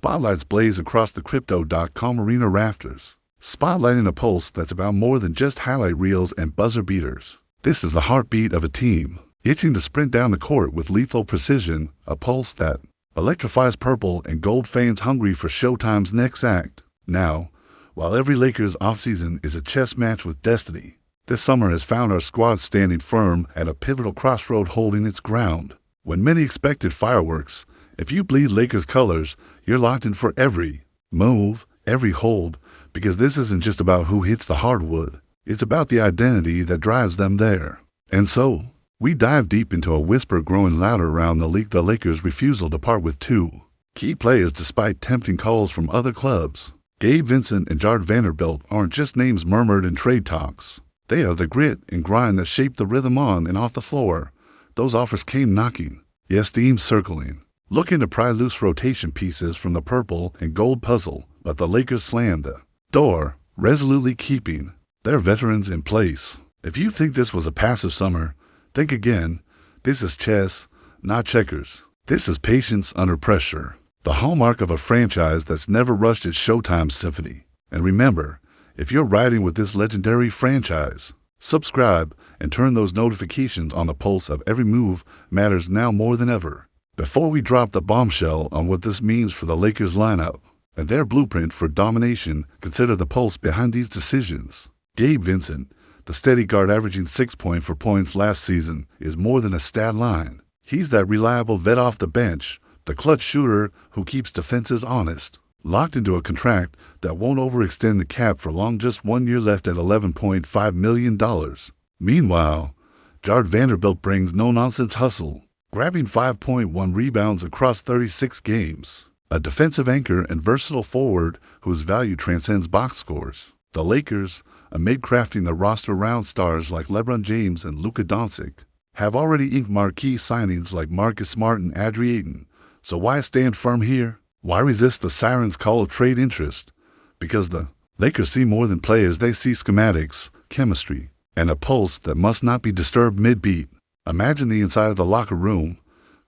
Spotlights blaze across the Crypto.com arena rafters, spotlighting a pulse that's about more than just highlight reels and buzzer beaters. This is the heartbeat of a team, itching to sprint down the court with lethal precision, a pulse that electrifies purple and gold fans hungry for Showtime's next act. Now, while every Lakers offseason is a chess match with destiny, this summer has found our squad standing firm at a pivotal crossroad, holding its ground. When many expected fireworks, if you bleed Lakers colors, you're locked in for every move, every hold, because this isn't just about who hits the hardwood. It's about the identity that drives them there. And so, we dive deep into a whisper growing louder around the league: the Lakers' refusal to part with two key players despite tempting calls from other clubs. Gabe Vincent and Jared Vanderbilt aren't just names murmured in trade talks. They are the grit and grind that shaped the rhythm on and off the floor. Those offers came knocking, yes, teams circling, looking to pry loose rotation pieces from the purple and gold puzzle, but the Lakers slammed the door, resolutely keeping their veterans in place. If you think this was a passive summer, think again. This is chess, not checkers. This is patience under pressure, the hallmark of a franchise that's never rushed its Showtime symphony. And remember, if you're riding with this legendary franchise, subscribe and turn those notifications on. The pulse of every move matters now more than ever. Before we drop the bombshell on what this means for the Lakers lineup and their blueprint for domination, consider the pulse behind these decisions. Gabe Vincent, the steady guard averaging 6.4 points last season, is more than a stat line. He's that reliable vet off the bench, the clutch shooter who keeps defenses honest. Locked into a contract that won't overextend the cap for long, just 1 year left at $11.5 million. Meanwhile, Jared Vanderbilt brings no-nonsense hustle, grabbing 5.1 rebounds across 36 games. A defensive anchor and versatile forward whose value transcends box scores. The Lakers, amid crafting the roster around stars like LeBron James and Luka Doncic, have already inked marquee signings like Marcus Smart and Adrien Ayton. So why stand firm here? Why resist the siren's call of trade interest? Because the Lakers see more than players. They see schematics, chemistry, and a pulse that must not be disturbed mid-beat. Imagine the inside of the locker room.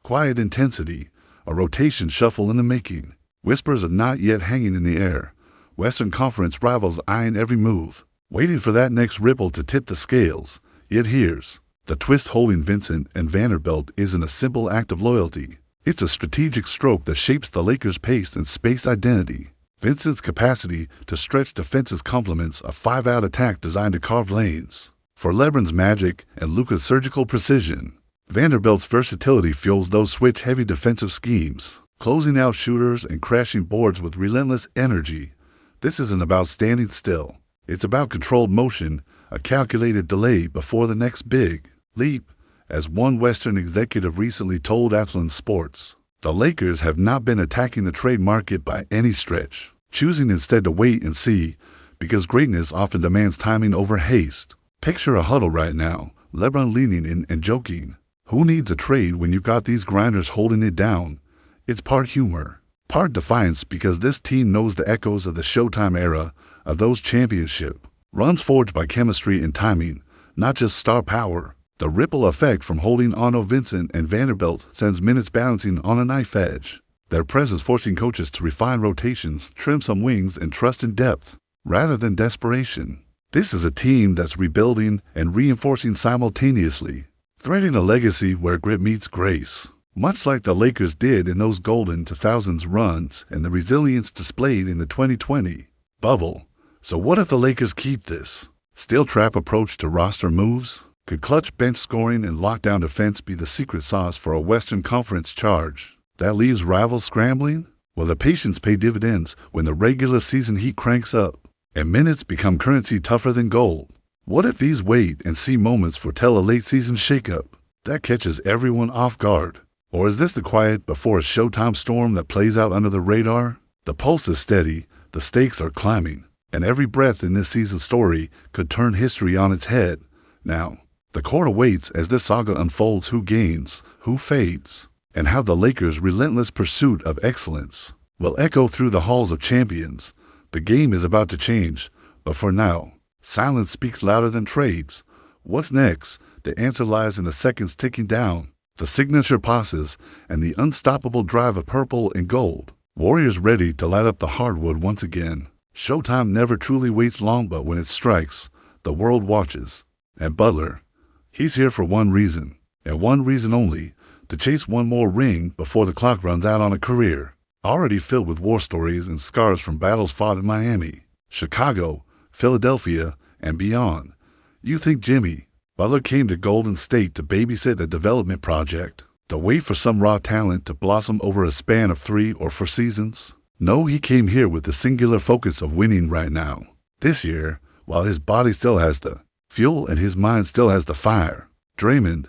Quiet intensity, a rotation shuffle in the making. Whispers are not yet hanging in the air. Western Conference rivals eyeing every move, waiting for that next ripple to tip the scales. Yet here's the twist: holding Vincent and Vanderbilt isn't a simple act of loyalty. It's a strategic stroke that shapes the Lakers' pace and space identity. Vincent's capacity to stretch defenses complements a 5-out attack designed to carve lanes for LeBron's magic and Luka's surgical precision. Vanderbilt's versatility fuels those switch-heavy defensive schemes, closing out shooters and crashing boards with relentless energy. This isn't about standing still. It's about controlled motion, a calculated delay before the next big leap. As one Western executive recently told Athlon Sports, the Lakers have not been attacking the trade market by any stretch, choosing instead to wait and see, because greatness often demands timing over haste. Picture a huddle right now, LeBron leaning in and joking. Who needs a trade when you've got these grinders holding it down? It's part humor, part defiance, because this team knows the echoes of the Showtime era, of those championship runs forged by chemistry and timing, not just star power. The ripple effect from holding on Vincent and Vanderbilt sends minutes balancing on a knife edge, their presence forcing coaches to refine rotations, trim some wings, and trust in depth rather than desperation. This is a team that's rebuilding and reinforcing simultaneously, threading a legacy where grit meets grace, much like the Lakers did in those golden 2000s runs and the resilience displayed in the 2020 bubble. So what if the Lakers keep this steel trap approach to roster moves? Could clutch bench scoring and lockdown defense be the secret sauce for a Western Conference charge that leaves rivals scrambling? Will the patience pay dividends when the regular season heat cranks up and minutes become currency tougher than gold? What if these wait-and-see moments foretell a late-season shakeup that catches everyone off guard? Or is this the quiet before a Showtime storm that plays out under the radar? The pulse is steady, the stakes are climbing, and every breath in this season's story could turn history on its head. Now, the court awaits as this saga unfolds: who gains, who fades, and how the Lakers' relentless pursuit of excellence will echo through the halls of champions. The game is about to change, but for now, silence speaks louder than trades. What's next? The answer lies in the seconds ticking down, the signature passes, and the unstoppable drive of purple and gold. Warriors ready to light up the hardwood once again. Showtime never truly waits long, but when it strikes, the world watches. And Butler, he's here for one reason, and one reason only, to chase one more ring before the clock runs out on a career already filled with war stories and scars from battles fought in Miami, Chicago, Philadelphia, and beyond. You think Jimmy Butler came to Golden State to babysit a development project, to wait for some raw talent to blossom over a span of 3 or 4 seasons? No, he came here with the singular focus of winning right now. This year, while his body still has the fuel and his mind still has the fire. Draymond,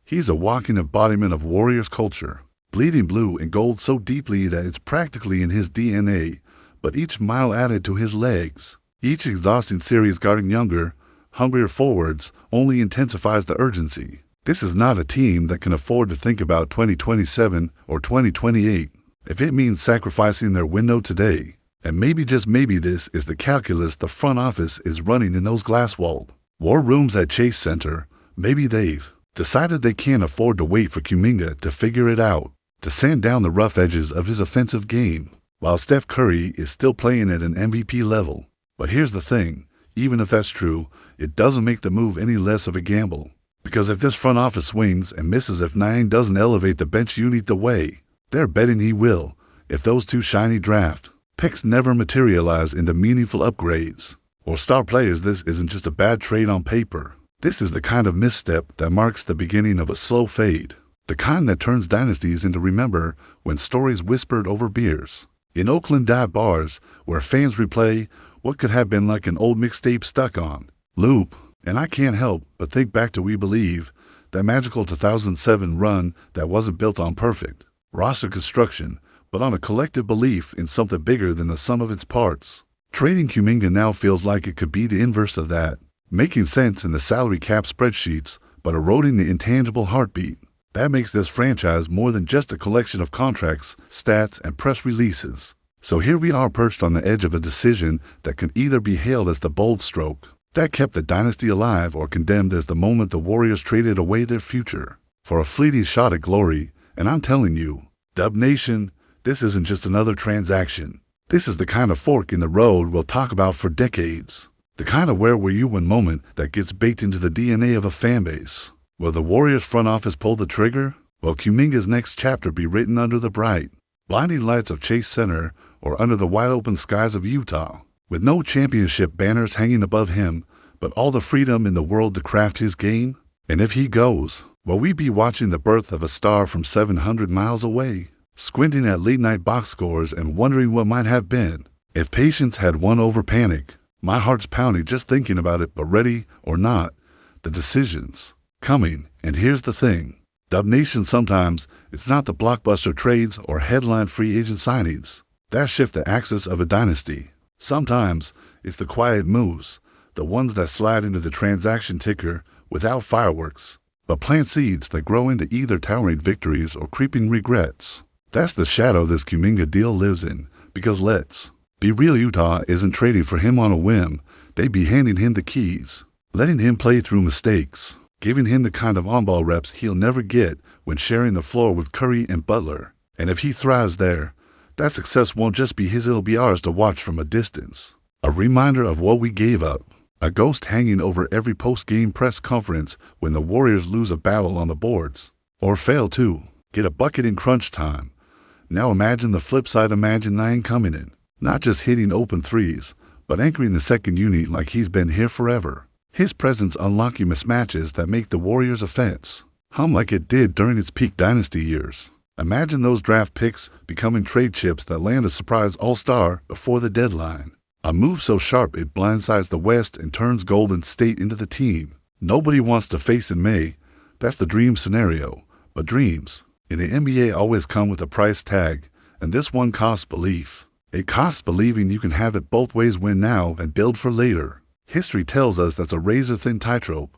he's a walking embodiment of Warriors culture, bleeding blue and gold so deeply that it's practically in his DNA, but each mile added to his legs, each exhausting series guarding younger, hungrier forwards only intensifies the urgency. This is not a team that can afford to think about 2027 or 2028 if it means sacrificing their window today. And maybe, just maybe, this is the calculus the front office is running in those glass-walled war rooms at Chase Center. Maybe they've decided they can't afford to wait for Kuminga to figure it out, to sand down the rough edges of his offensive game, while Steph Curry is still playing at an MVP level. But here's the thing, even if that's true, it doesn't make the move any less of a gamble. Because if this front office swings and misses, if Niang doesn't elevate the bench unit the way they're betting he will, if those 2 shiny draft picks never materialize into meaningful upgrades or star players, this isn't just a bad trade on paper. This is the kind of misstep that marks the beginning of a slow fade. The kind that turns dynasties into remember when stories whispered over beers in Oakland dive bars where fans replay what could have been like an old mixtape stuck on loop. And I can't help but think back to We Believe, that magical 2007 run that wasn't built on perfect roster construction, but on a collective belief in something bigger than the sum of its parts. Trading Kuminga now feels like it could be the inverse of that, making sense in the salary cap spreadsheets, but eroding the intangible heartbeat. That makes this franchise more than just a collection of contracts, stats, and press releases. So here we are, perched on the edge of a decision that can either be hailed as the bold stroke that kept the dynasty alive, or condemned as the moment the Warriors traded away their future for a fleeting shot at glory. And I'm telling you, Dub Nation, this isn't just another transaction. This is the kind of fork in the road we'll talk about for decades. The kind of where were you when moment that gets baked into the DNA of a fan base. Will the Warriors front office pull the trigger? Will Kuminga's next chapter be written under the bright, blinding lights of Chase Center, or under the wide-open skies of Utah, with no championship banners hanging above him, but all the freedom in the world to craft his game? And if he goes, will we be watching the birth of a star from 700 miles away, squinting at late-night box scores and wondering what might have been if patience had won over panic? My heart's pounding just thinking about it, but ready or not, the decision's coming. And here's the thing, Dub Nation, sometimes it's not the blockbuster trades or headline free agent signings that shift the axis of a dynasty. Sometimes it's the quiet moves, the ones that slide into the transaction ticker without fireworks, but plant seeds that grow into either towering victories or creeping regrets. That's the shadow this Kuminga deal lives in, because let's be real, Utah isn't trading for him on a whim. They'd be handing him the keys, letting him play through mistakes, giving him the kind of on-ball reps he'll never get when sharing the floor with Curry and Butler. And if he thrives there, that success won't just be his, it'll be ours to watch from a distance. A reminder of what we gave up, a ghost hanging over every post-game press conference when the Warriors lose a battle on the boards, or fail to get a bucket in crunch time. Now imagine the flip side, imagine Niang coming in, not just hitting open threes, but anchoring the second unit like he's been here forever. His presence unlocking mismatches that make the Warriors' offense hum like it did during its peak dynasty years. Imagine those draft picks becoming trade chips that land a surprise all-star before the deadline. A move so sharp it blindsides the West and turns Golden State into the team nobody wants to face in May. That's the dream scenario. But dreams in the NBA always come with a price tag, and this one costs belief. It costs believing you can have it both ways, win now and build for later. History tells us that's a razor-thin tightrope.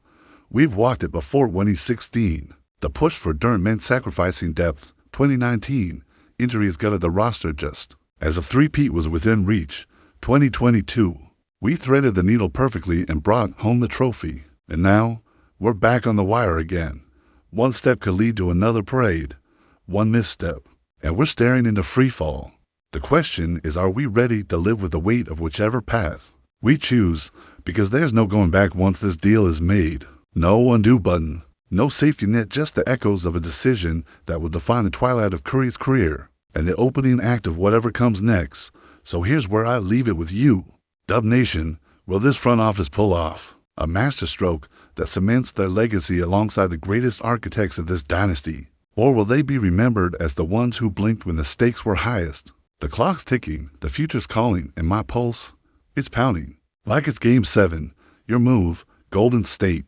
We've walked it before. 2016, the push for dirt meant sacrificing depth. 2019, injuries gutted the roster just as a three-peat was within reach. 2022, we threaded the needle perfectly and brought home the trophy. And now, we're back on the wire again. One step could lead to another parade, one misstep, and we're staring into free fall. The question is, are we ready to live with the weight of whichever path we choose? Because there's no going back once this deal is made. No undo button, no safety net, just the echoes of a decision that will define the twilight of Curry's career and the opening act of whatever comes next. So here's where I leave it with you. Dub Nation, will this front office pull off a masterstroke that cements their legacy alongside the greatest architects of this dynasty? Or will they be remembered as the ones who blinked when the stakes were highest? The clock's ticking, the future's calling, and my pulse, it's pounding. Like it's Game 7, your move, Golden State.